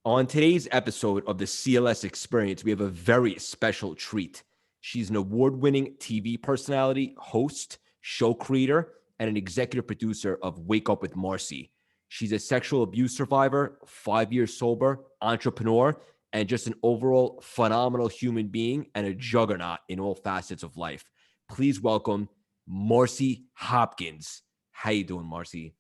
On today's episode of the CLS Experience, we have a very special treat. She's an award-winning TV personality, host, show creator, and an executive producer of Wake Up with Marci. She's a sexual abuse survivor, 5 years sober, entrepreneur, and just an overall phenomenal human being and a juggernaut in all facets of life. Please welcome Marci Hopkins. How you doing, Marci?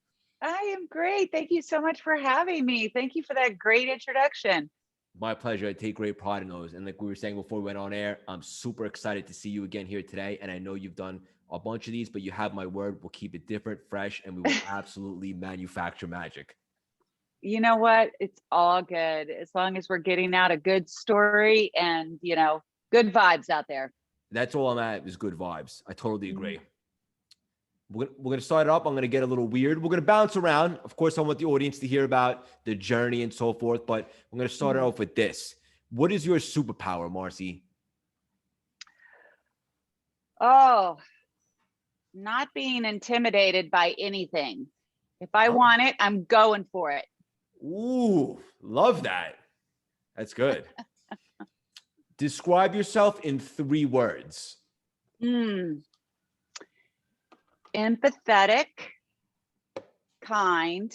I am great. Thank you so much for having me. Thank you for that great introduction. My pleasure. I take great pride in those. And like we were saying before we went on air, I'm super excited to see you again here today. And I know you've done a bunch of these, but you have my word. We'll keep it different, fresh, and we will absolutely manufacture magic. You know what? It's all good as long as we're getting out a good story and, good vibes out there. That's all I'm at is good vibes. I totally Mhm. agree. We're going to start it up. I'm going to get a little weird. We're going to bounce around. Of course, I want the audience to hear about the journey and so forth, but I'm going to start it Mhm. off with this. What is your superpower, Marci? Oh, not being intimidated by anything. If I Oh, want it, I'm going for it. ooh, love that. That's good. Describe yourself in 3 words. Mm. Empathetic, kind,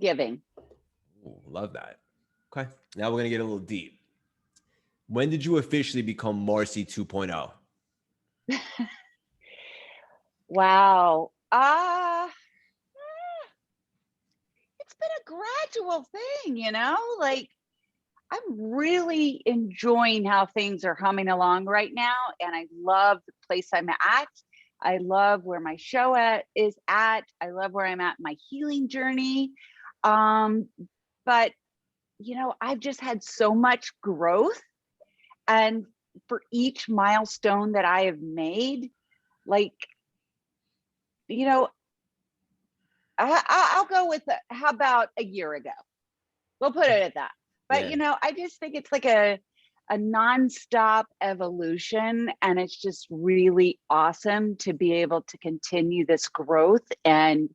giving. Ooh, love that. Okay. Now we're going to get a little deep. When did you officially become Marci 2.0? Wow. It's been a gradual thing, like I'm really enjoying how things are humming along right now. And I love the place I'm at. I love where my is at. I love where I'm at in my healing journey. Um, but, I've just had so much growth. And for each milestone that I have made, like, you know, I'll go with, how about a year ago? We'll put it at that. But Yeah. I just think it's like a nonstop evolution, and it's just really awesome to be able to continue this growth and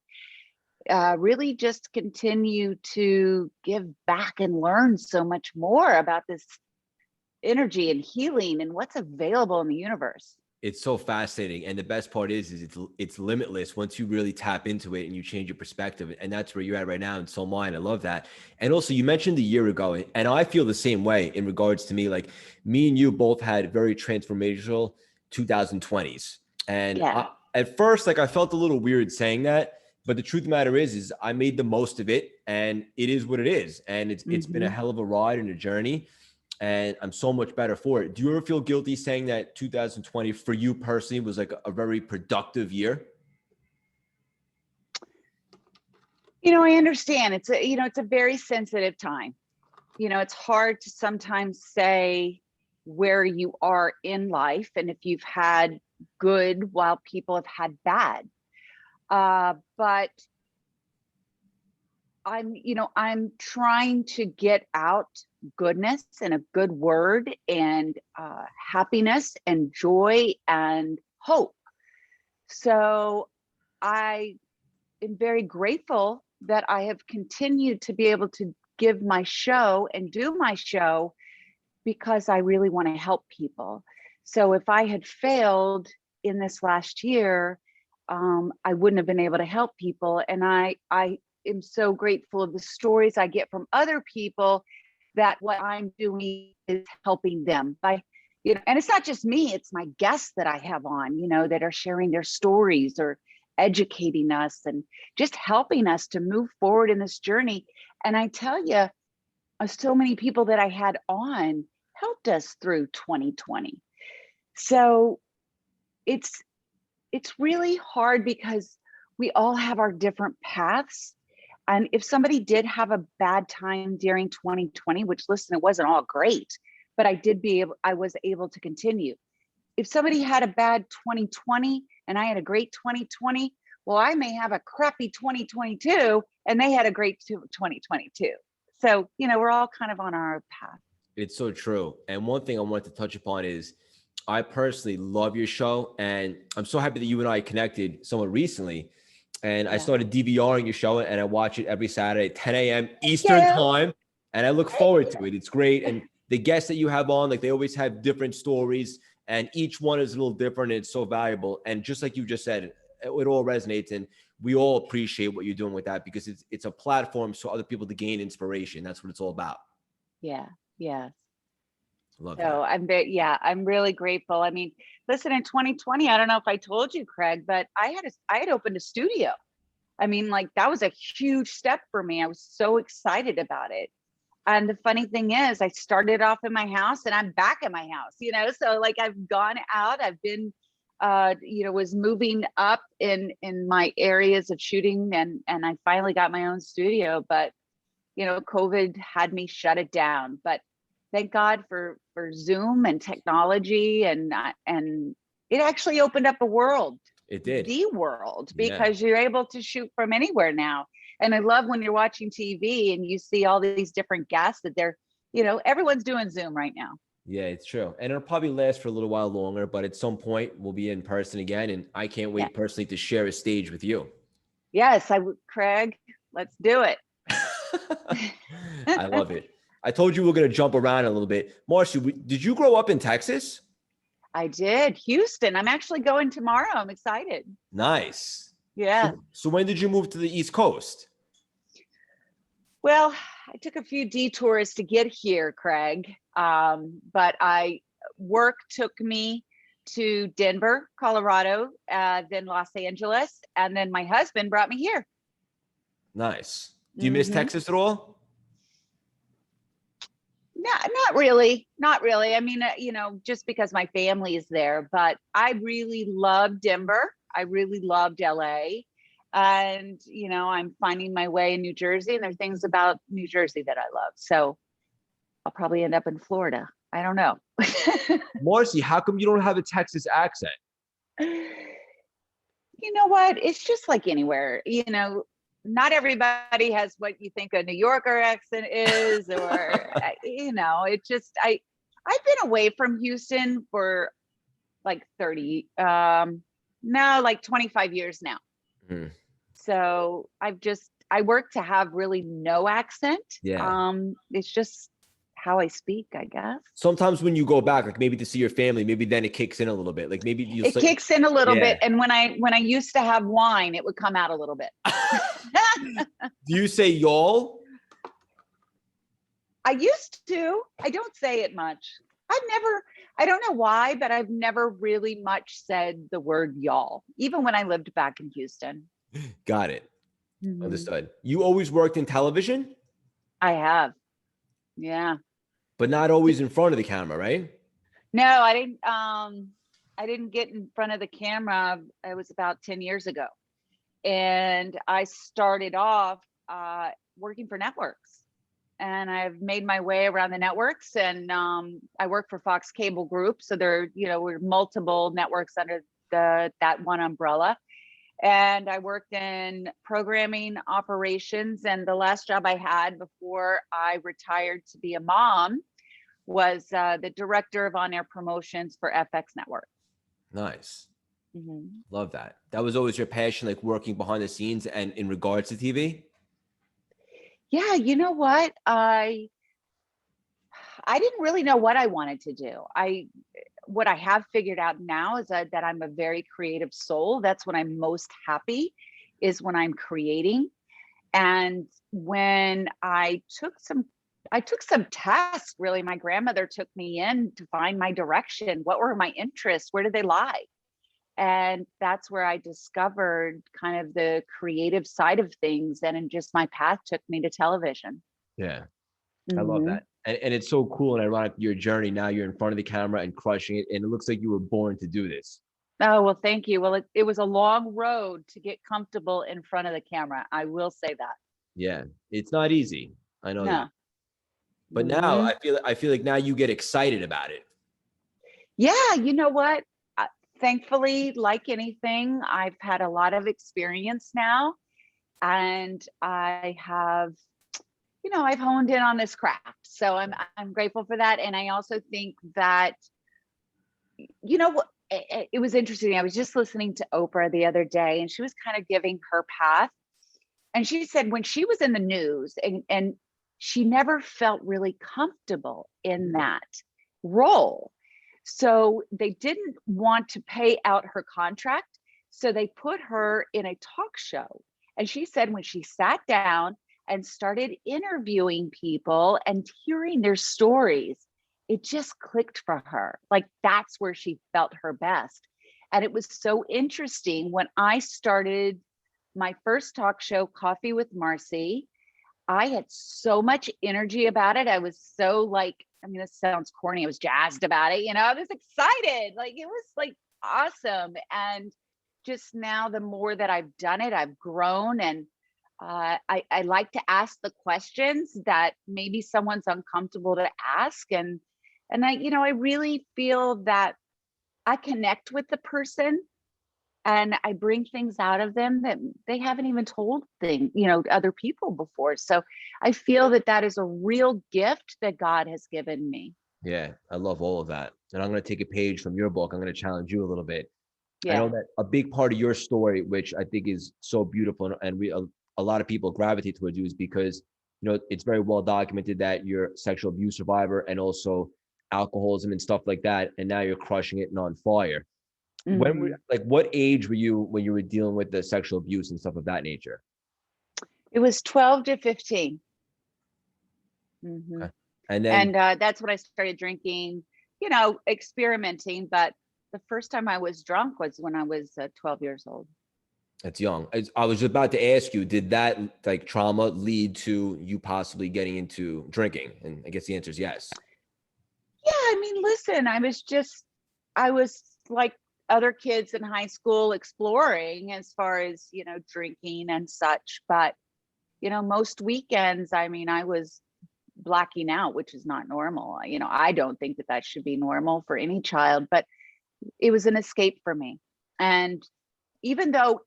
really just continue to give back and learn so much more about this energy and healing and what's available in the universe. It's so fascinating. And the best part is it's limitless once you really tap into it and you change your perspective. And that's where you're at right now. And so mine. I love that. And also you mentioned a year ago, and I feel the same way in regards to me. Like me and you both had very transformational 2020s. And Yeah. at first, like I felt a little weird saying that. But the truth of the matter is I made the most of it, and it is what it is. And it's been a Hmm. hell of a ride and a journey, and I'm so much better for it. Do you ever feel guilty saying that 2020 for you personally was like a very productive year? I understand it's a very sensitive time. It's hard to sometimes say where you are in life and if you've had good while people have had bad. But I'm trying to get out goodness and a good word and happiness and joy and hope. So I am very grateful that I have continued to be able to give my show and do my show because I really want to help people. So if I had failed in this last year, I wouldn't have been able to help people. And I am so grateful of the stories I get from other people that what I'm doing is helping them by, and it's not just me, it's my guests that I have on, that are sharing their stories or educating us and just helping us to move forward in this journey. And I tell you, so many people that I had on helped us through 2020. So it's it's really hard because we all have our different paths. And if somebody did have a bad time during 2020, which listen, it wasn't all great, but I was able to continue. If somebody had a bad 2020 and I had a great 2020, well, I may have a crappy 2022 and they had a great 2022. So, we're all kind of on our path. It's so true. And one thing I wanted to touch upon is I personally love your show, and I'm so happy that you and I connected somewhat recently. And I Yeah. started DVRing your show, and I watch it every Saturday, 10 a.m. Eastern Yeah. time. And I look forward to it. It's great. And the guests that you have on, like they always have different stories, and each one is a little different. And it's so valuable. And just like you just said, it all resonates. And we all appreciate what you're doing with that, because it's a platform so other people to gain inspiration. That's what it's all about. Yeah. Yeah. Love that. So I'm really grateful. I mean, listen, in 2020, I don't know if I told you, Craig, but I had opened a studio. I mean, like that was a huge step for me. I was so excited about it. And the funny thing is, I started off in my house and I'm back at my house, so like I've gone out, I've been, was moving up in my areas of shooting, and I finally got my own studio, but, COVID had me shut it down. But thank God for Zoom and technology, and it actually opened up It did. the world, Yeah. because you're able to shoot from anywhere now. And I love when you're watching TV and you see all these different guests that everyone's doing Zoom right now. Yeah, it's true. And it'll probably last for a little while longer, but at some point we'll be in person again. And I can't Yeah. wait personally to share a stage with you. Yes, Craig, let's do it. I love it. I told you we're going to jump around a little bit. Marci, did you grow up in Texas? I did. Houston. I'm actually going tomorrow. I'm excited. Nice. Yeah. So when did you move to the East Coast? Well, I took a few detours to get here, Craig. But work took me to Denver, Colorado, then Los Angeles, and then my husband brought me here. Nice. Do you miss Texas at all? No, not really. Not really. I mean, just because my family is there, but I really love Denver. I really loved LA. And, I'm finding my way in New Jersey, and there are things about New Jersey that I love. So I'll probably end up in Florida. I don't know. Marci, how come you don't have a Texas accent? You know what? It's just like anywhere, not everybody has what you think a New Yorker accent is, or, it just, I've been away from Houston for like 25 years now. Mm. So I work to have really no accent. Yeah. It's just how I speak, I guess. Sometimes when you go back, like maybe to see your family, maybe then it kicks in a little bit. Like maybe you'll It kicks in a little bit. Yeah. And when I used to have wine, it would come out a little bit. Do you say y'all? I used to. I don't say it much. I don't know why, but I've never really much said the word y'all, even when I lived back in Houston. Got it. Mm-hmm. Understood. You always worked in television? I have. Yeah. But not always in front of the camera, right? No, I didn't. I didn't get in front of the camera. It was about 10 years ago. And I started off working for networks. And I've made my way around the networks, and I work for Fox Cable Group. So there, were multiple networks under that one umbrella. And I worked in programming operations. And the last job I had before I retired to be a mom was the director of on-air promotions for FX Network. Nice. Mm-hmm. Love that. That was always your passion, like working behind the scenes and in regards to TV? Yeah, you know what? I didn't really know what I wanted to do. What I have figured out now is that I'm a very creative soul. That's when I'm most happy, is when I'm creating. And when I took some tests, really. My grandmother took me in to find my direction. What were my interests? Where did they lie? And that's where I discovered kind of the creative side of things. And just my path took me to television. Yeah. Mm-hmm. I love that. And it's so cool and ironic, your journey. Now you're in front of the camera and crushing it. And it looks like you were born to do this. Oh, well, thank you. Well, it was a long road to get comfortable in front of the camera. I will say that. Yeah. It's not easy. I know that. But Mm-hmm. now I feel like now you get excited about it. Yeah. You know what? Thankfully, like anything, I've had a lot of experience now, and I have, I've honed in on this craft. So I'm grateful for that. And I also think that, it was interesting. I was just listening to Oprah the other day, and she was kind of giving her path. And she said when she was in the news, and she never felt really comfortable in that role. So they didn't want to pay out her contract. So they put her in a talk show. And she said when she sat down and started interviewing people and hearing their stories, it just clicked for her. Like that's where she felt her best. And it was so interesting when I started my first talk show, Coffee with Marci. I had so much energy about it. I was so like, I mean, this sounds corny. I was jazzed about it. I was excited. Like it was like awesome. And just now, the more that I've done it, I've grown, and I like to ask the questions that maybe someone's uncomfortable to ask. And I really feel that I connect with the person, and I bring things out of them that they haven't even told to other people before. So I feel that that is a real gift that God has given me. Yeah, I love all of that. And I'm going to take a page from your book. I'm going to challenge you a little bit. I know Yeah. that a big part of your story, which I think is so beautiful, and a lot of people gravitate towards you, is because it's very well documented that you're a sexual abuse survivor and also alcoholism and stuff like that, and now you're crushing it and on fire. When were Hmm. like what age were you when you were dealing with the sexual abuse and stuff of that nature? It was 12 to 15. Hmm. Okay. And then And that's when I started drinking, experimenting. But the first time I was drunk was when I was 12 years old. that's young. I was about to ask you, did that like trauma lead to you possibly getting into drinking? And I guess the answer is yes. Yeah, I mean, listen, I was like other kids in high school exploring as far as, drinking and such. But, most weekends, I mean, I was blacking out, which is not normal. I don't think that that should be normal for any child, but it was an escape for me. And even though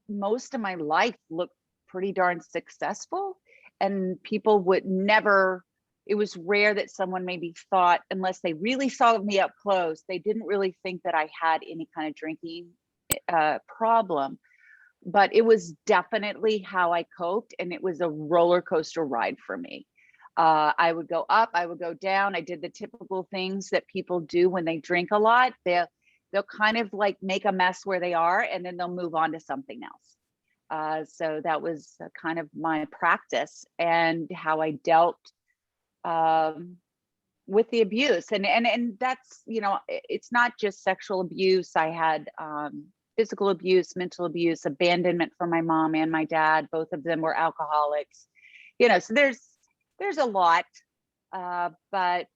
most of my life looked pretty darn successful, and people would never, it was rare that someone maybe thought, unless they really saw me up close, they didn't really think that I had any kind of drinking problem. But it was definitely how I coped, and it was a roller coaster ride for me. I would go up, I would go down. I did the typical things that people do when they drink a lot. They'll kind of like make a mess where they are, and then they'll move on to something else. So that was kind of my practice and how I dealt um, with the abuse. And that's, it's not just sexual abuse. I had physical abuse, mental abuse, abandonment from my mom and my dad. Both of them were alcoholics. So there's a lot. But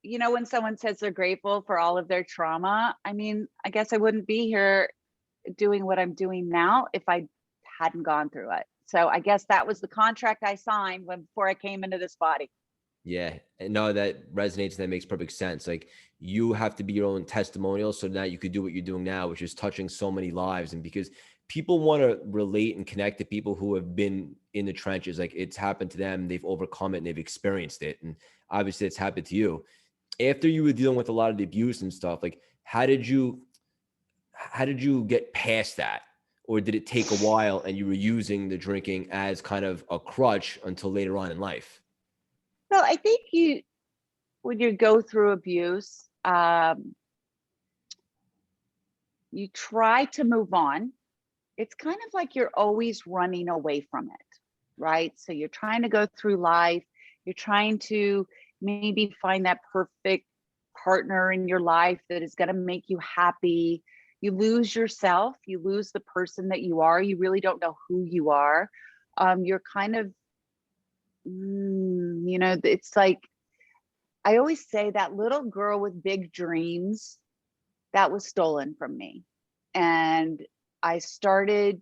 when someone says they're grateful for all of their trauma, I mean, I guess I wouldn't be here doing what I'm doing now if I hadn't gone through it. So I guess that was the contract I signed before I came into this body. Yeah, and no, that resonates and that makes perfect sense. Like you have to be your own testimonial so that you could do what you're doing now, which is touching so many lives. And because people want to relate and connect to people who have been in the trenches, like it's happened to them, they've overcome it and they've experienced it. And obviously it's happened to you. After you were dealing with a lot of the abuse and stuff, like how did you get past that? Or did it take a while and you were using the drinking as kind of a crutch until later on in life? Well, I think when you go through abuse, you try to move on. It's kind of like you're always running away from it, right? So you're trying to go through life. You're trying to maybe find that perfect partner in your life that is going to make you happy. You lose yourself. You lose the person that you are. You really don't know who you are. You're kind of, it's like, I always say that little girl with big dreams, that was stolen from me. And I started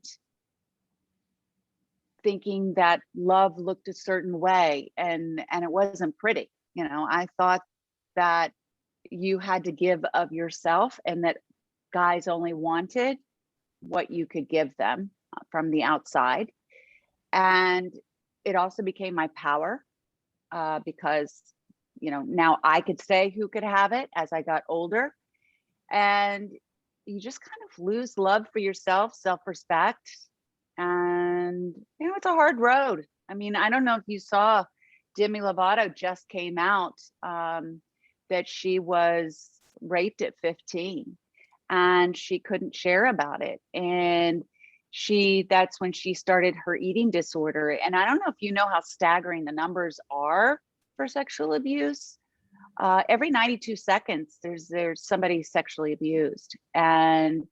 thinking that love looked a certain way, and it wasn't pretty. I thought that you had to give of yourself, and that guys only wanted what you could give them from the outside. And it also became my power, because now I could say who could have it as I got older. and you just kind of lose love for yourself, self-respect. And, it's a hard road. I mean, I don't know if you saw Demi Lovato just came out, that she was raped at 15 and she couldn't share about it. And that's when she started her eating disorder. And I don't know if you know how staggering the numbers are for sexual abuse. Every 92 seconds, there's somebody sexually abused. And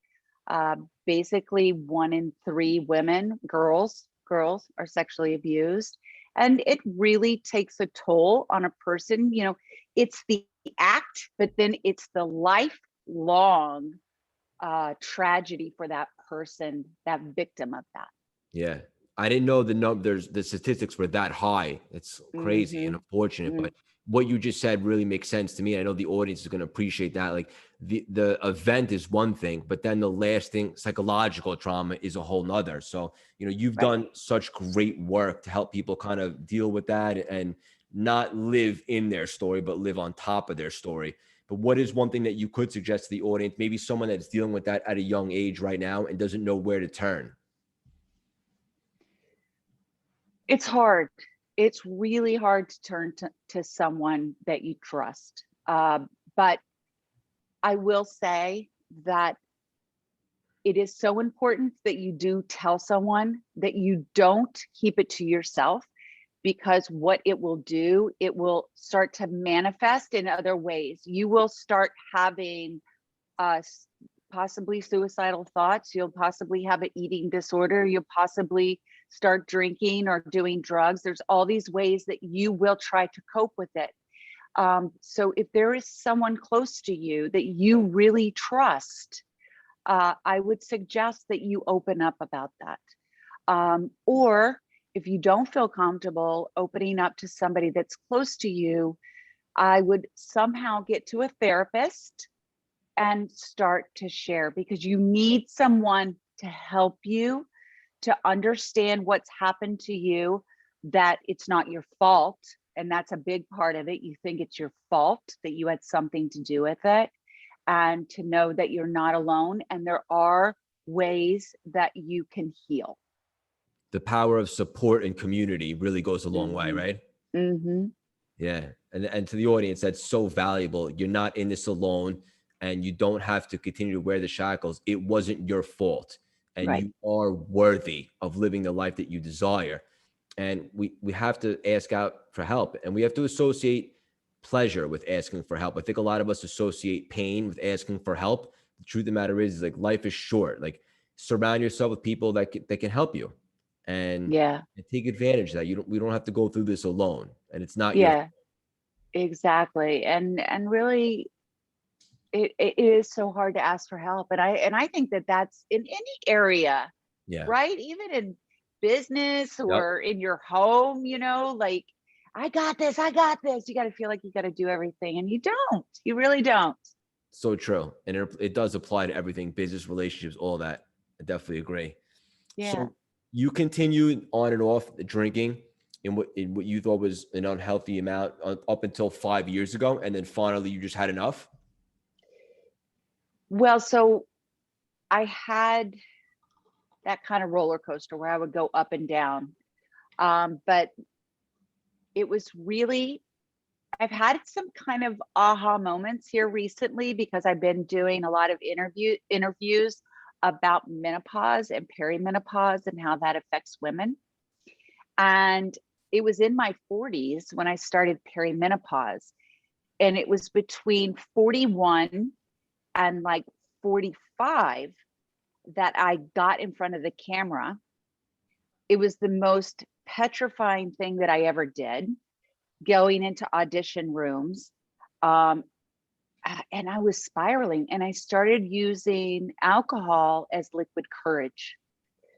basically 1 in 3 women, girls are sexually abused. And it really takes a toll on a person. It's the act, but then it's the lifelong tragedy for that person, that victim of that. Yeah. I didn't know the statistics were that high. It's crazy and Mm-hmm. unfortunate, but what you just said really makes sense to me. I know the audience is going to appreciate that. Like the event is one thing, but then the lasting psychological trauma is a whole nother. So, you've Right. done such great work to help people kind of deal with that and not live in their story, but live on top of their story. But what is one thing that you could suggest to the audience, maybe someone that's dealing with that at a young age right now and doesn't know where to turn? It's hard. It's really hard to turn to someone that you trust. But I will say that it is so important that you do tell someone, that you don't keep it to yourself, because what it will do, it will start to manifest in other ways. You will start having possibly suicidal thoughts. You'll possibly have an eating disorder. You'll possibly start drinking or doing drugs. There's all these ways that you will try to cope with it. So if there is someone close to you that you really trust, I would suggest that you open up about that. Or if you don't feel comfortable opening up to somebody that's close to you, I would somehow get to a therapist and start to share, because you need someone to help you to understand what's happened to you, that it's not your fault. And that's a big part of it. You think it's your fault, that you had something to do with it, and to know that you're not alone. And there are ways that you can heal. The power of support and community really goes a long way, Mm-hmm. right? Mm-hmm. Yeah. And to the audience, that's so valuable. You're not in this alone and you don't have to continue to wear the shackles. It wasn't your fault. And Right. you are worthy of living the life that you desire. And we have to ask out for help, and we have to associate pleasure with asking for help. I think a lot of us associate pain with asking for help. The truth of the matter is like life is short. Like surround yourself with people that can help you and Yeah. take advantage of that. We don't have to go through this alone, and it's not your. Yeah, exactly. And really, it is so hard to ask for help. And I think that that's in any area, Yeah. right? Even in business Yep. or in your home, like, I got this, I got this. You got to feel like you got to do everything, and you don't. You really don't. So true, and it does apply to everything, business, relationships, all that. I definitely agree. Yeah. So you continued on and off the drinking in what you thought was an unhealthy amount up until 5 years ago, and then finally you just had enough. Well, so I had that kind of roller coaster where I would go up and down. But it was really, I've had some kind of aha moments here recently, because I've been doing a lot of interviews about menopause and perimenopause and how that affects women. And it was in my 40s when I started perimenopause. And it was between 41 and like 45 that I got in front of the camera. It was the most petrifying thing that I ever did, going into audition rooms. Um, and I was spiraling, and I started using alcohol as liquid courage.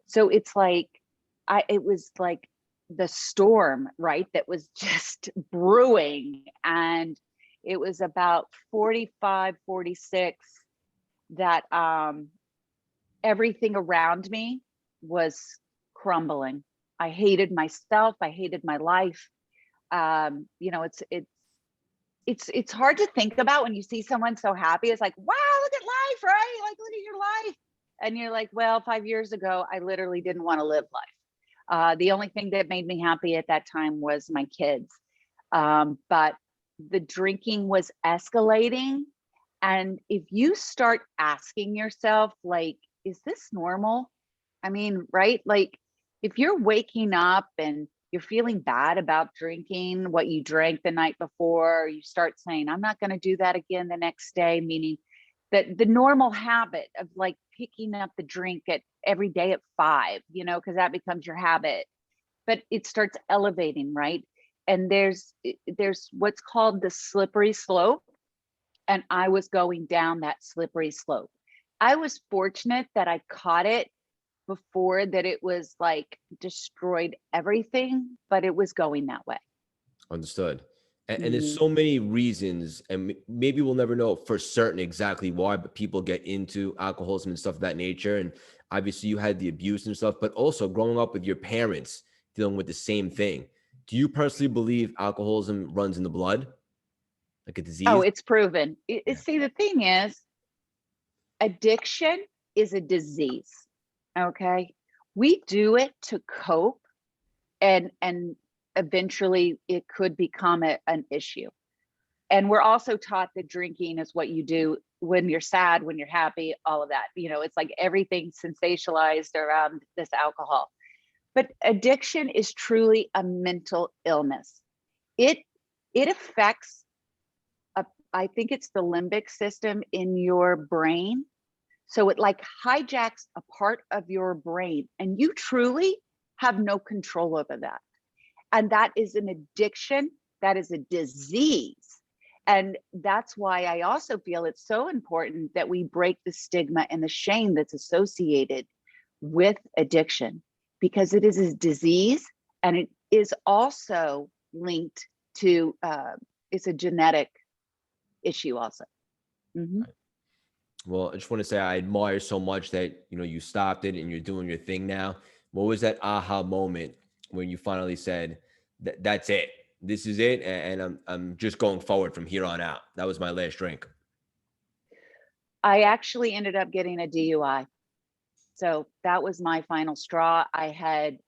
So it was like the storm, right? That was just brewing. And it was about 45, 46 that everything around me was crumbling. I hated myself. I hated my life. It's hard to think about when you see someone so happy. It's like, wow, look at life, right? Like living your life. And you're like, well, 5 years ago, I literally didn't want to live life. The only thing that made me happy at that time was my kids. But the drinking was escalating. And if you start asking yourself, like, is this normal? I mean, right? Like, if you're waking up and you're feeling bad about drinking what you drank the night before, you start saying, I'm not going to do that again the next day, meaning that the normal habit of like picking up the drink at every day at 5, because that becomes your habit, but it starts elevating, right? And there's what's called the slippery slope. And I was going down that slippery slope. I was fortunate that I caught it before that it was like destroyed everything, but it was going that way. Understood. And there's Mhm. so many reasons, and maybe we'll never know for certain exactly why, but people get into alcoholism and stuff of that nature. And obviously, you had the abuse and stuff, but also growing up with your parents dealing with the same thing. Do you personally believe alcoholism runs in the blood, like a Oh, disease? it's proven. Yeah. See, the thing is, addiction is a disease. Okay. We do it to cope, and eventually it could become an issue. And we're also taught that drinking is what you do when you're sad, when you're happy, all of that. It's like everything sensationalized around this alcohol. But addiction is truly a mental illness. It affects I think it's the limbic system in your brain. So it like hijacks a part of your brain, and you truly have no control over that. And that is an addiction, that is a disease. And that's why I also feel it's so important that we break the stigma and the shame that's associated with addiction, because it is a disease, and it is also linked to it's a genetic issue also. Mhm. Well, I just want to say I admire so much that you stopped it and you're doing your thing now. What was that aha moment when you finally said that that's it? This is it, and I'm just going forward from here on out. That was my last drink. I actually ended up getting a DUI. So that was my final straw. I had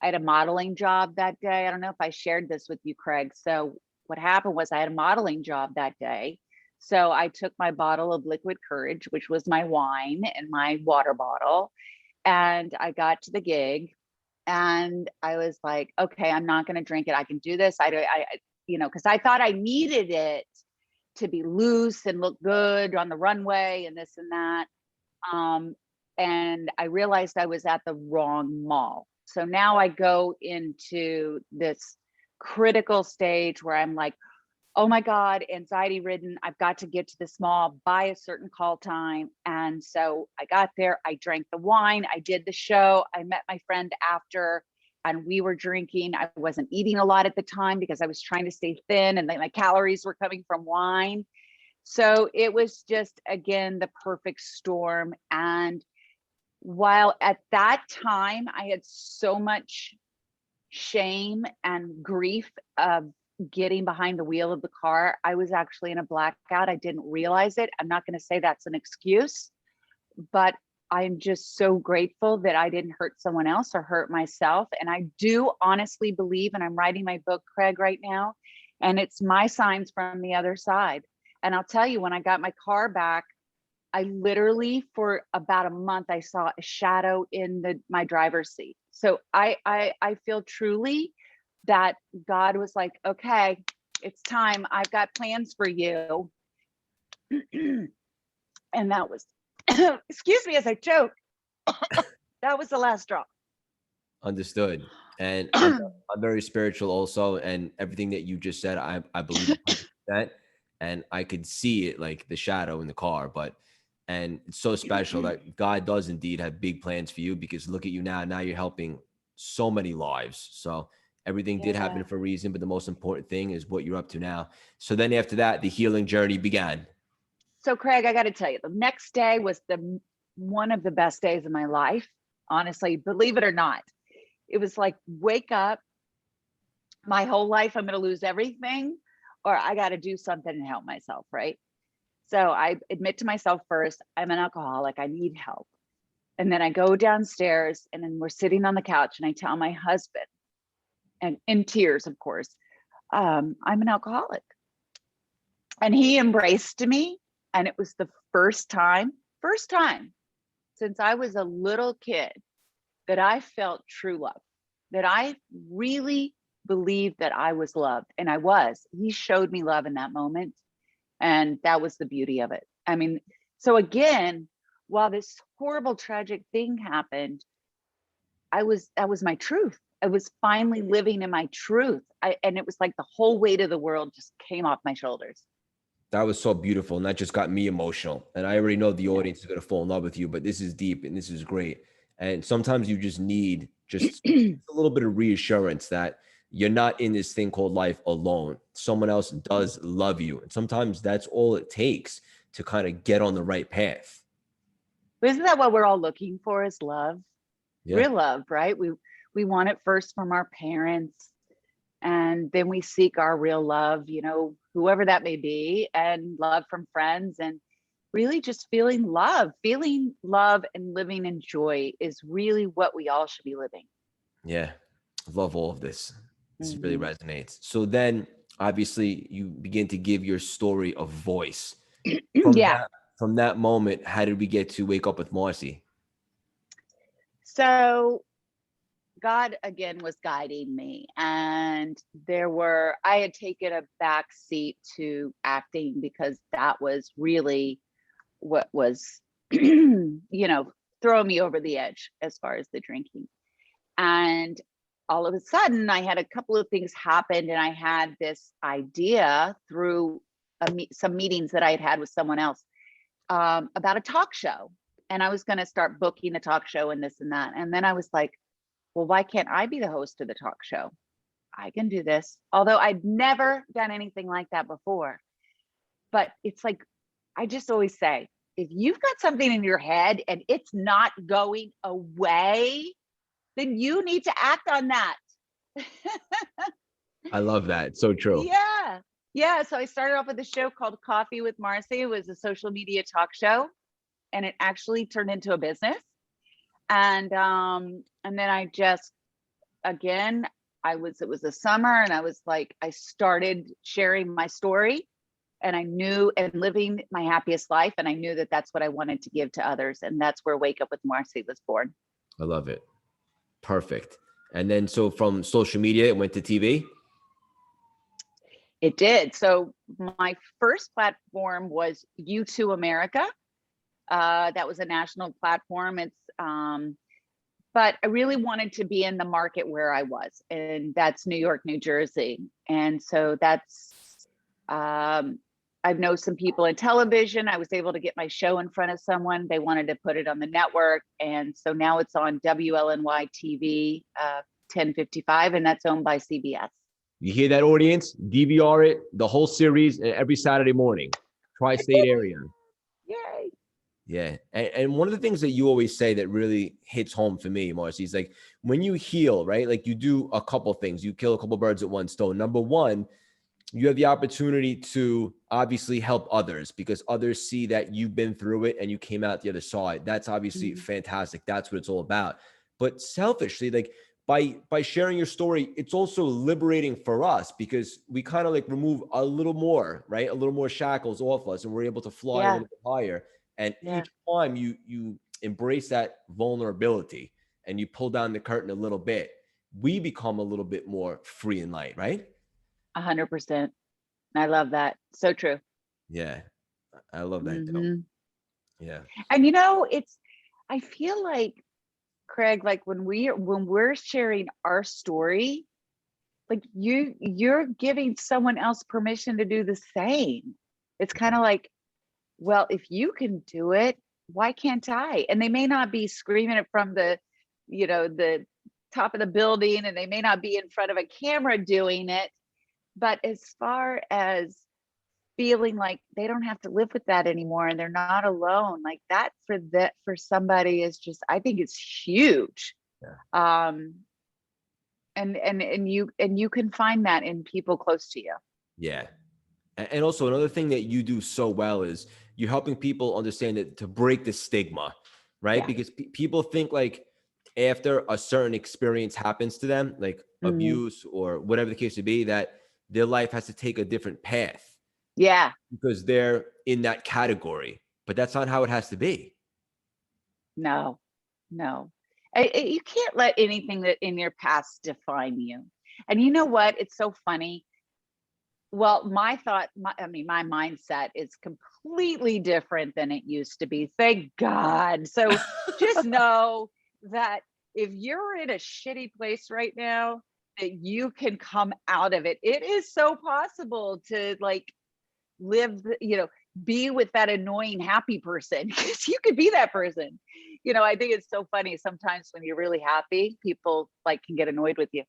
a modeling job that day. I don't know if I shared this with you, Craig. So what happened was I had a modeling job that day. So I took my bottle of liquid courage, which was my wine, and my water bottle, and I got to the gig, and I was like, okay, I'm not going to drink it. I can do this. Because I thought I needed it to be loose and look good on the runway and this and that. Um, and I realized I was at the wrong mall. So now I go into this critical stage where I'm like, oh my God, anxiety ridden. I've got to get to this mall by a certain call time. And so I got there, I drank the wine, I did the show, I met my friend after, and we were drinking. I wasn't eating a lot at the time because I was trying to stay thin, and my calories were coming from wine. So it was just, again, the perfect storm. And while at that time I had so much shame and grief of getting behind the wheel of the car, I was actually in a blackout. I didn't realize it. I'm not going to say that's an excuse, but I'm just so grateful that I didn't hurt someone else or hurt myself. And I do honestly believe, and I'm writing my book, Craig, right now, and it's my signs from the other side. And I'll tell you, when I got my car back, I literally, for about a month, I saw a shadow in my driver's seat. So I feel truly that God was like, okay, it's time. I've got plans for you. And that was, excuse me as I choke. That was the last straw. Understood. And I'm very spiritual also, and everything that you just said, I believe 100%. And I could see it, like the shadow in the car, and it's so special that God does indeed have big plans for you, because look at you now. Now you're helping so many lives. So everything did happen Yeah. for a reason, but the most important thing is what you're up to now. So then after that, the healing journey began. So Craig, I got to tell you, the next day was one of the best days of my life. Honestly, believe it or not, it was like, wake up, my whole life I'm going to lose everything, or I got to do something and help myself, right? So I admit to myself first, I'm an alcoholic. I need help. And then I go downstairs and then we're sitting on the couch and I tell my husband, and in tears, of course, I'm an alcoholic. And he embraced me. And it was the first time since I was a little kid that I felt true love, that I really believed that I was loved. And I was. He showed me love in that moment. And that was the beauty of it. I mean, so again, while this horrible, tragic thing happened, that was my truth. I was finally living in my truth. And it was like the whole weight of the world just came off my shoulders. That was so beautiful. And that just got me emotional. And I already know the audience is going to fall in love with you, but this is deep and this is great. And sometimes you just need just a little bit of reassurance that you're not in this thing called life alone. Someone else does love you. And sometimes that's all it takes to kind of get on the right path. Isn't that what we're all looking for, is love? Yeah. Real love, right? We want it first from our parents, and then we seek our real love, you know, whoever that may be, and love from friends, and really just feeling love and living in joy is really what we all should be living. Yeah. I love all of this. This really Mhm. resonates. So then obviously you begin to give your story a voice. Yeah. From that moment, how did we get to Wake Up with Marci? So God again was guiding me, and I had taken a back seat to acting because that was really what was, you know, throwing me over the edge as far as the drinking. And all of a sudden, I had a couple of things happened, and I had this idea through some meetings that I had with someone else, about a talk show. And I was going to start booking a talk show and this and that. And then I was like, well, why can't I be the host of the talk show? I can do this. Although I'd never done anything like that before. But it's like, I just always say, if you've got something in your head and it's not going away, then you need to act on that. I love that. So true. Yeah. Yeah. So I started off with a show called Coffee with Marci. It was a social media talk show, and it actually turned into a business. And then I just, again, it was the summer, and I was like, I started sharing my story, and I knew, and living my happiest life. And I knew that that's what I wanted to give to others. And that's where Wake Up with Marci was born. I love it. Perfect. And then so from social media, it went to TV. It did. So my first platform was U2 America. That was a national platform. But I really wanted to be in the market where I was, and that's New York, New Jersey. And so I've known some people in television. I was able to get my show in front of someone. They wanted to put it on the network. And so now it's on WLNY TV, 1055, and that's owned by CBS. You hear that, audience? DVR it, the whole series, every Saturday morning. Tri-state area. Yay. Yeah. And one of the things that you always say that really hits home for me, Marci, is like when you heal, right? Like you do a couple things. You kill a couple birds at one stone. Number one, you have the opportunity to obviously help others because others see that you've been through it and you came out the other side. That's obviously fantastic. That's what it's all about. But selfishly, like by sharing your story, it's also liberating for us because we kind of like remove a little more, right? A little more shackles off us, and we're able to fly a little bit higher. And each time you embrace that vulnerability and you pull down the curtain a little bit, we become a little bit more free and light, right? 100%. I love that. So true. Yeah. I love that too. Yeah. And I feel like, Craig, like when we're sharing our story, like you're giving someone else permission to do the same. It's kind of like, well, if you can do it, why can't I? And they may not be screaming it from the top of the building, and they may not be in front of a camera doing it. But as far as feeling like they don't have to live with that anymore and they're not alone, like that for somebody is just, I think it's huge. Yeah. And you can find that in people close to you. Yeah. And also another thing that you do so well is you're helping people understand that to break the stigma, right? Yeah. Because people think like after a certain experience happens to them, like Mhm. abuse or whatever the case may be, that their life has to take a different path Yeah. because they're in that category. But that's not how it has to be. No, no. You can't let anything that in your past define you. And you know what? It's so funny. Well, my thought, my mindset is completely different than it used to be. Thank God. So just know that if you're in a shitty place right now, that you can come out of it. It is so possible to like live, be with that annoying happy person because you could be that person. I think it's so funny sometimes when you're really happy, people like can get annoyed with you.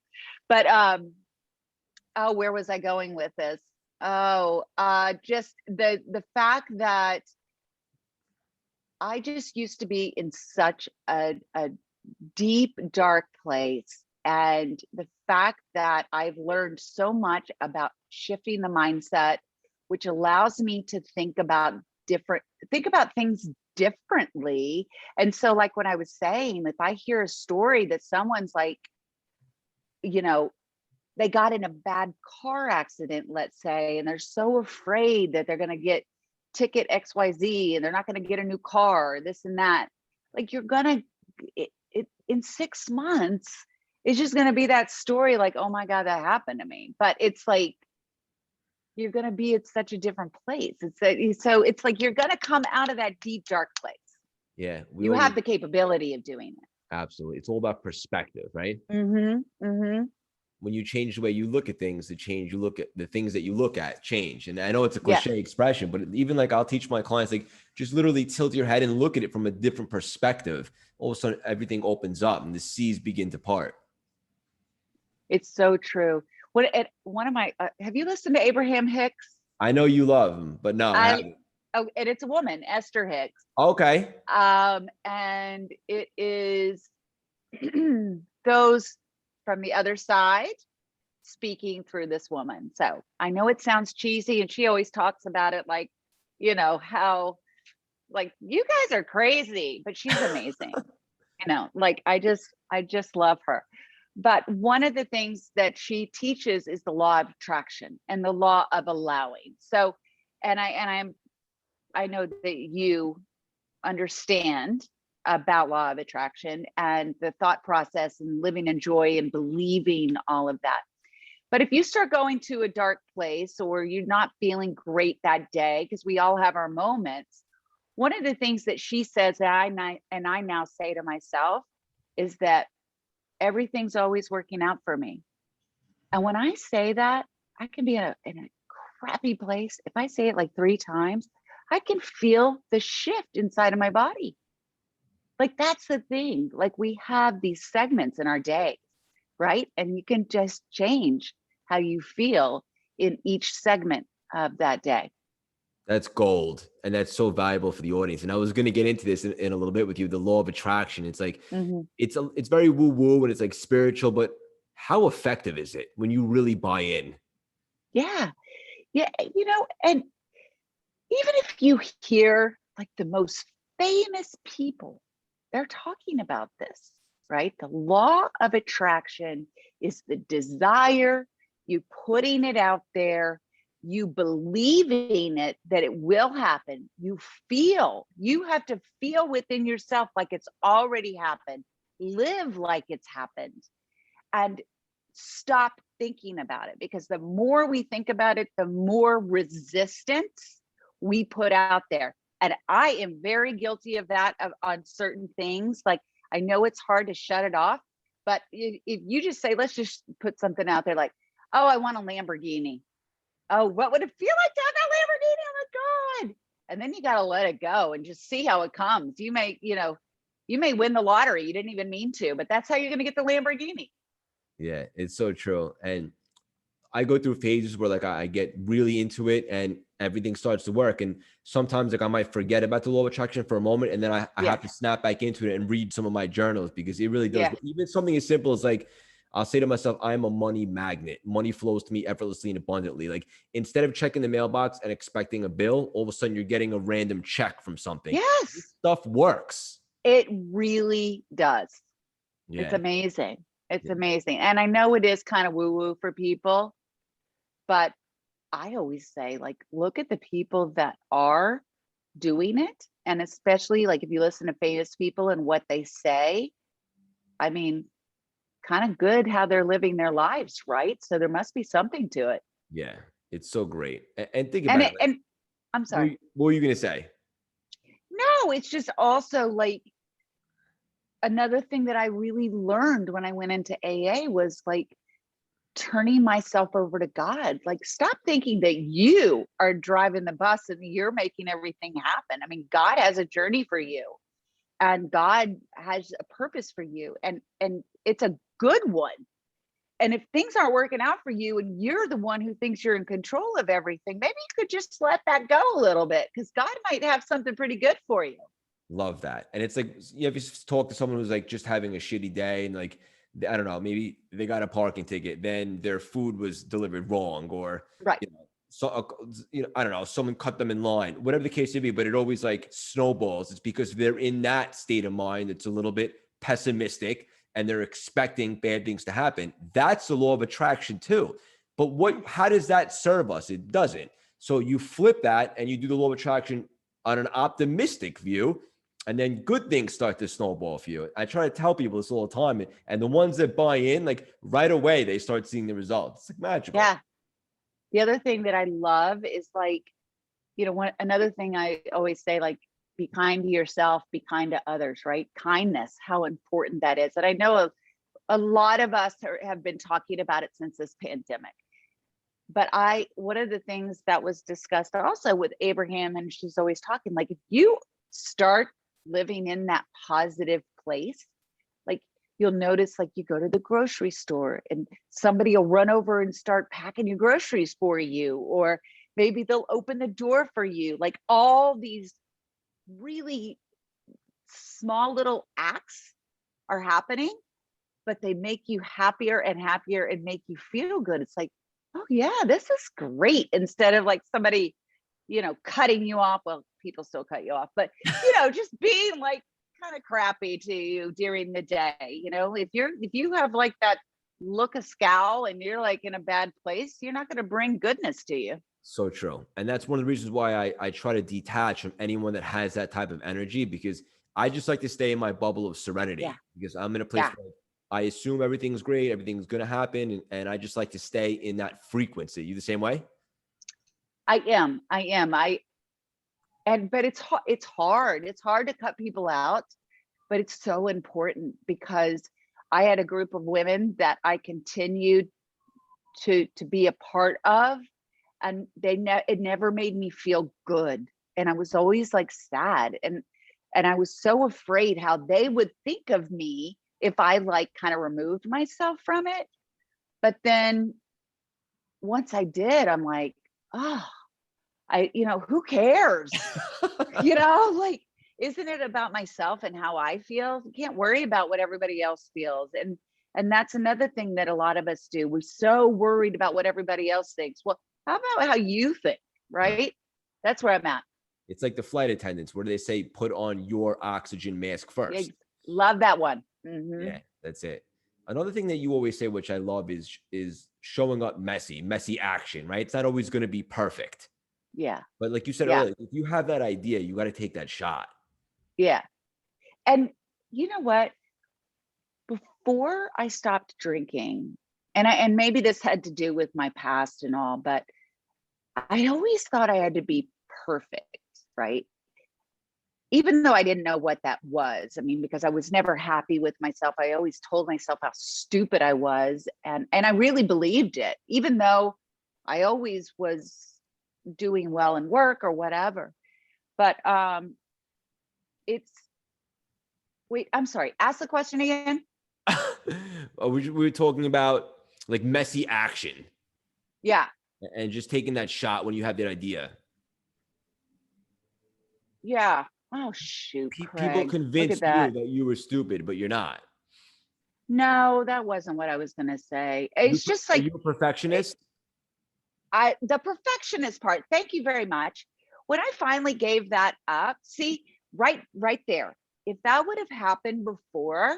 But oh, where was I going with this? Oh, just the fact that I just used to be in such a deep, dark place. And the fact that I've learned so much about shifting the mindset, which allows me to think about things differently. And so, like when I was saying, if I hear a story that someone's like, you know, they got in a bad car accident, let's say, and they're so afraid that they're going to get ticket XYZ and they're not going to get a new car, this and that. Like you're going to, in 6 months, it's just going to be that story like, oh my God, that happened to me. But it's like, you're going to be at such a different place. So it's like, you're going to come out of that deep, dark place. Yeah, we You have always the capability of doing it. absolutely. It's all about perspective, right? Mm-hmm. Mm-hmm. When you change the way you look at things, you look at the things that you look at change. And I know it's a Yeah. cliche expression, but even like I'll teach my clients, like just literally tilt your head and look at it from a different perspective. All of a sudden, everything opens up and the seas begin to part. It's so true. One of my, have you listened to Abraham Hicks? I know you love them, but no, I I, haven't. oh, and it's a woman, Esther Hicks. Okay. And it is those from the other side speaking through this woman. So I know it sounds cheesy, and she always talks about it like, how like you guys are crazy, but she's amazing. Like I just love her. But one of the things that she teaches is the law of attraction and the law of allowing. So, I know that you understand about law of attraction and the thought process and living in joy and believing all of that. But if you start going to a dark place or you're not feeling great that day, because we all have our moments, one of the things that she says that I now say to myself is that everything's always working out for me. And when I say that, I can be in a crappy place. If I say it like 3 times, I can feel the shift inside of my body. Like that's the thing. Like we have these segments in our day, right? And you can just change how you feel in each segment of that day. That's gold. And that's so valuable for the audience. And I was going to get into this in a little bit with you, the law of attraction. It's like, Mhm. it's very woo woo and it's like spiritual, but how effective is it when you really buy in? Yeah. Yeah. And even if you hear like the most famous people, they're talking about this, right? The law of attraction is the desire, you putting it out there, you believing it that it will happen. You have to feel within yourself like it's already happened, live like it's happened, and stop thinking about it, because the more we think about it, the more resistance we put out there. And I am very guilty of that on certain things. Like I know it's hard to shut it off, but if you just say, let's just put something out there like, oh, I want a Lamborghini. Oh, what would it feel like to have that Lamborghini? Oh my God. And then you got to let it go and just see how it comes. You may win the lottery. You didn't even mean to, but that's how you're going to get the Lamborghini. Yeah, it's so true. And I go through phases where like I get really into it and everything starts to work. And sometimes like I might forget about the law of attraction for a moment. And then I Yeah. have to snap back into it and read some of my journals because it really does. Yeah. Even something as simple as like, I'll say to myself, I'm a money magnet. Money flows to me effortlessly and abundantly. Like instead of checking the mailbox and expecting a bill, all of a sudden you're getting a random check from something. This Yes, stuff works. it really does. It's Yeah. amazing. It's Yeah. amazing. And I know it is kind of woo woo for people, but I always say, like, look at the people that are doing it. And especially like if you listen to famous people and what they say, I mean, kind of good how they're living their lives, right? So there must be something to it. Yeah. It's so great. And think And about it. Like, and I'm sorry. what were you going to say? No, it's just also like another thing that I really learned when I went into AA was like turning myself over to God. Like, stop thinking that you are driving the bus and you're making everything happen. I mean, God has a journey for you, and God has a purpose for you, and it's a good one. And if things aren't working out for you and you're the one who thinks you're in control of everything, maybe you could just let that go a little bit, because God might have something pretty good for you. Love that. And it's like, you know, if you talk to someone who's like just having a shitty day and like, I don't know, maybe they got a parking ticket, then their food was delivered wrong, or, Right. you know, so, you know, I don't know, someone cut them in line, whatever the case may be, but it always like snowballs. It's because they're in that state of mind. It's a little bit pessimistic and they're expecting bad things to happen. That's the law of attraction too. But how does that serve us? It doesn't. So you flip that and you do the law of attraction on an optimistic view, and then good things start to snowball for you. I try to tell people this all the time, and the ones that buy in, like right away, they start seeing the results. It's like magical. Yeah. The other thing that I love is like, another thing I always say, like, be kind to yourself, be kind to others, right? Kindness, how important that is. And I know a lot of us have been talking about it since this pandemic. But one of the things that was discussed also with Abraham, and she's always talking, like, if you start living in that positive place, like, you'll notice, like, you go to the grocery store and somebody will run over and start packing your groceries for you, or maybe they'll open the door for you. Like, all these really small little acts are happening, but they make you happier and happier and make you feel good. It's like, oh yeah, this is great. Instead of like somebody, cutting you off. Well, people still cut you off, but just being like kind of crappy to you during the day. If you have like that look of scowl and you're like in a bad place, you're not going to bring goodness to you. So true. And that's one of the reasons why I try to detach from anyone that has that type of energy, because I just like to stay in my bubble of serenity, Yeah. because I'm in a place Yeah. where I assume everything's great, everything's going to happen. And I just like to stay in that frequency. You the same way? I am. But it's hard. It's hard to cut people out, but it's so important, because I had a group of women that I continued to be a part of, and it never made me feel good, and I was always like sad, and I was so afraid how they would think of me if I like kind of removed myself from it. But then once I did, I'm like, oh, who cares? Like, isn't it about myself and how I feel? You can't worry about what everybody else feels. And that's another thing that a lot of us do. We're so worried about what everybody else thinks. Well, how about how you think, right? That's where I'm at. It's like the flight attendants, where they say, put on your oxygen mask Yeah, first. love that one. Mm-hmm. Yeah, that's it. Another thing that you always say, which I love, is showing up messy action, right? It's not always going to be perfect. Yeah. But like you said Yeah. earlier, if you have that idea, you got to take that shot. Yeah. And you know what? Before I stopped drinking, and maybe this had to do with my past and all, but I always thought I had to be perfect, right? Even though I didn't know what that was. I mean, because I was never happy with myself. I always told myself how stupid I was. And I really believed it, even though I always was doing well in work or whatever. But it's wait, I'm sorry. Ask the question again. We were talking about like messy action Yeah. and just taking that shot when you have that idea. Yeah. Oh shoot, People Craig. Look at convinced you that. that you were stupid, but you're not. No, that wasn't what I was going to say. It's just Are like you a perfectionist? the perfectionist part. Thank you very much. When I finally gave that up, see, right there. If that would have happened before,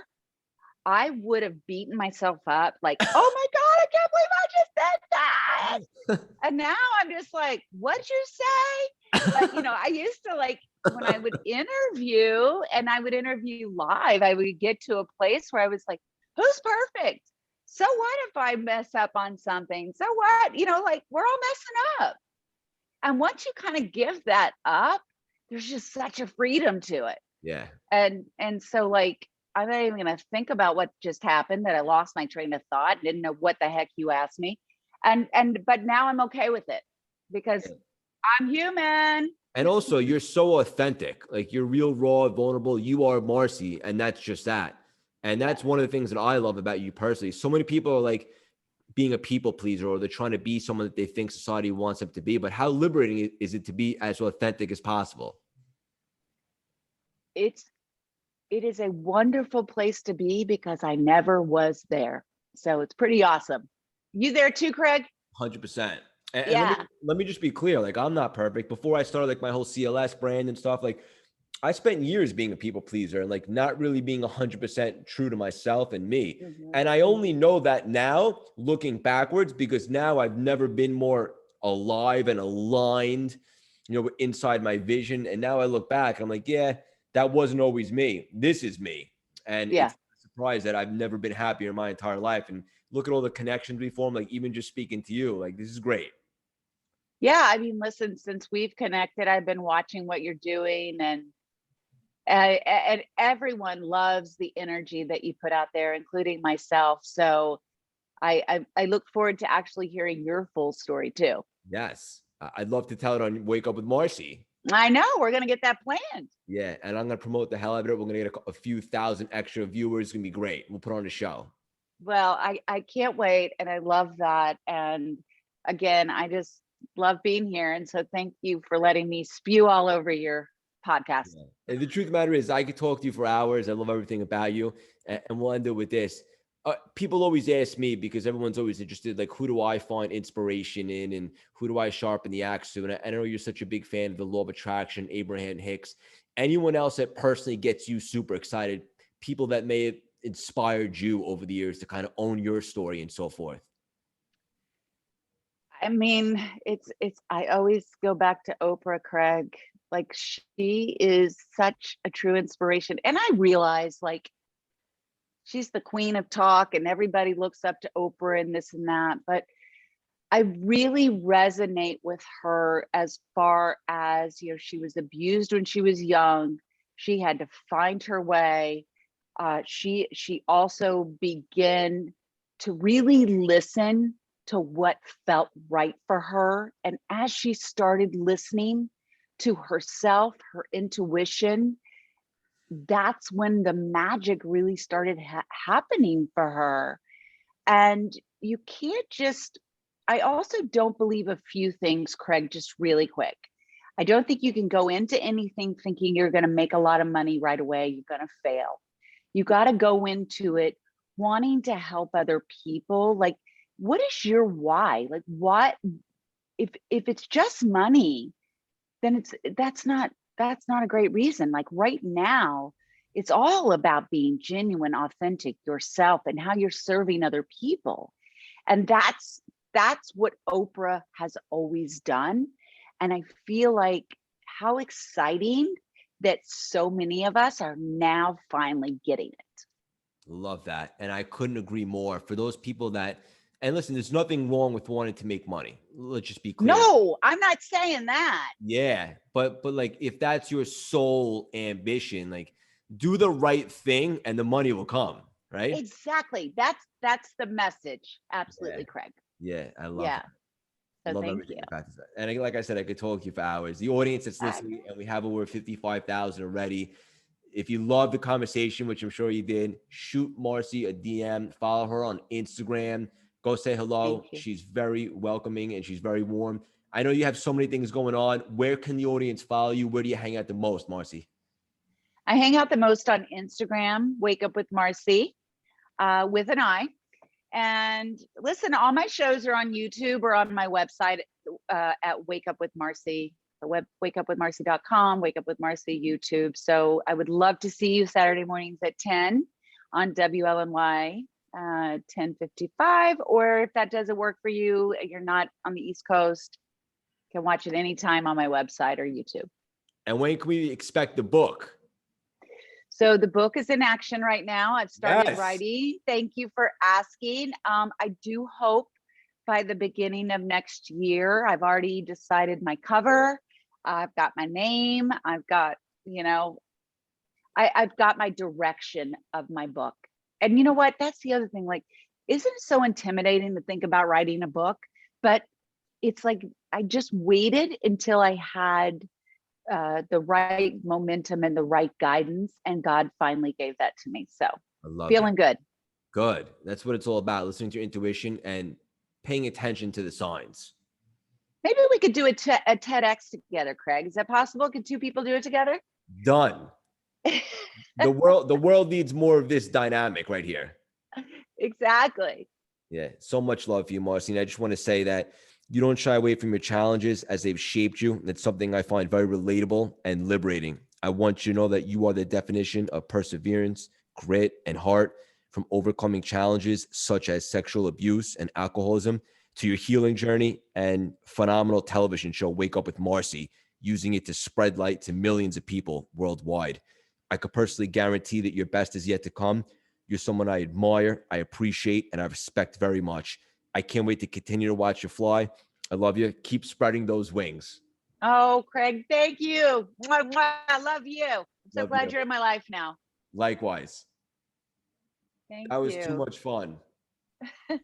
I would have beaten myself up like, oh my God, I can't believe I just said that. And now I'm just like, what'd you say? But I used to like when I would interview and I would interview live, I would get to a place where I was like, who's perfect? So what if I mess up on something? So what? Like we're all messing up. And once you kind of give that up, there's just such a freedom to it. Yeah. And so like I'm not even gonna think about what just happened, that I lost my train of thought, didn't know what the heck you asked me. But now I'm okay with it because I'm human. And also, you're so authentic. Like, you're real, raw, vulnerable. You are Marci, and that's just that. And that's one of the things that I love about you personally. So many people are like being a people pleaser, or they're trying to be someone that they think society wants them to be. But how liberating is it to be as authentic as possible? It is a wonderful place to be because I never was there. So it's pretty awesome. You there too, Craig? 100%. And Yeah. let me just be clear. Like, I'm not perfect. Before I started like my whole CLS brand and stuff, like I spent years being a people pleaser and like not really being 100% true to myself and me. And I only know that now looking backwards, because now I've never been more alive and aligned, inside my vision. And now I look back, I'm like, yeah, that wasn't always me. This is me. And Yeah. it's a surprise that I've never been happier in my entire life. And look at all the connections we formed, like even just speaking to you, like this is great. Yeah. I mean, listen, since we've connected, I've been watching what you're doing, and everyone loves the energy that you put out there, including myself. So I look forward to actually hearing your full story too. Yes. I'd love to tell it on Wake Up with Marci. I know we're going to get that planned. Yeah, and I'm gonna promote the hell out of it. We're gonna get a few thousand extra viewers. It's gonna be great. We'll put on a show. Well, I can't wait. And I love that. And again, I just love being here. And so thank you for letting me spew all over your podcast. Yeah. And the truth of the matter is, I could talk to you for hours. I love everything about you. And we'll end it with this. People always ask me, because everyone's always interested, like, who do I find inspiration in, and who do I sharpen the axe to? And I know you're such a big fan of the law of attraction, Abraham Hicks. Anyone else that personally gets you super excited, people that may have inspired you over the years to kind of own your story and so forth? I mean, I always go back to Oprah, Craig. Like she is such a true inspiration. And I realize like she's the queen of talk and everybody looks up to Oprah and this and that. But I really resonate with her as far as, she was abused when she was young. She had to find her way. She also began to really listen to what felt right for her. And as she started listening to herself, her intuition, that's when the magic really started happening for her. And you can't just, I also don't believe a few things, Craig, just really quick. I don't think you can go into anything thinking you're going to make a lot of money right away. You're going to fail. You got to go into it wanting to help other people. Like, what is your why? Like, what if it's just money, then that's not a great reason. Like right now, it's all about being genuine, authentic yourself and how you're serving other people. And that's what Oprah has always done. And I feel like how exciting that so many of us are now finally getting it. Love that. And I couldn't agree more. For those people that, and listen, there's nothing wrong with wanting to make money. Let's just be clear. No, I'm not saying that. Yeah. But like, if that's your sole ambition, like, do the right thing and the money will come. Right. Exactly. That's the message. Yeah. Absolutely, Craig. Yeah. I love Yeah. that. So Love thank everything you. about this. And like I said, I could talk to you for hours. The audience that's listening, and we have over 55,000 already. If you love the conversation, which I'm sure you did, shoot Marci a DM, follow her on Instagram, go say hello. She's very welcoming and she's very warm. I know you have so many things going on. Where can the audience follow you? Where do you hang out the most, Marci? I hang out the most on Instagram, Wake Up with Marci. with an I. And listen, all my shows are on YouTube or on my website at Wake Up with Marci, wakeupwithmarci.com, Wake Up with Marci YouTube. So I would love to see you Saturday mornings at 10 on WLNY 1055. Or if that doesn't work for you, you're not on the East Coast, you can watch it anytime on my website or YouTube. And when can we expect the book? So the book is in action right now. I've started Yes. writing. Thank you for asking. I do hope by the beginning of next year. I've already decided my cover. I've got my name. I've got, I've got my direction of my book. And you know what? That's the other thing. Like, isn't it so intimidating to think about writing a book? But it's like, I just waited until I had the right momentum and the right guidance, and God finally gave that to me. So I love feeling good. Good. That's what it's all about. Listening to your intuition and paying attention to the signs. Maybe we could do a TEDx together, Craig. Is that possible? Could two people do it together? Done. The world needs more of this dynamic right here. Exactly. Yeah. So much love for you, Marci. And I just want to say that you don't shy away from your challenges as they've shaped you. That's something I find very relatable and liberating. I want you to know that you are the definition of perseverance, grit, and heart, from overcoming challenges such as sexual abuse and alcoholism to your healing journey and phenomenal television show, Wake Up with Marci, using it to spread light to millions of people worldwide. I could personally guarantee that your best is yet to come. You're someone I admire, I appreciate, and I respect very much. I can't wait to continue to watch you fly. I love you. Keep spreading those wings. Oh, Craig, thank you. Mwah, mwah. I love you. I'm so glad you're in my life now. Likewise. Thank That was you. too much fun.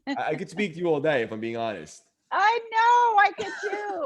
I could speak to you all day if I'm being honest. I know, I could too.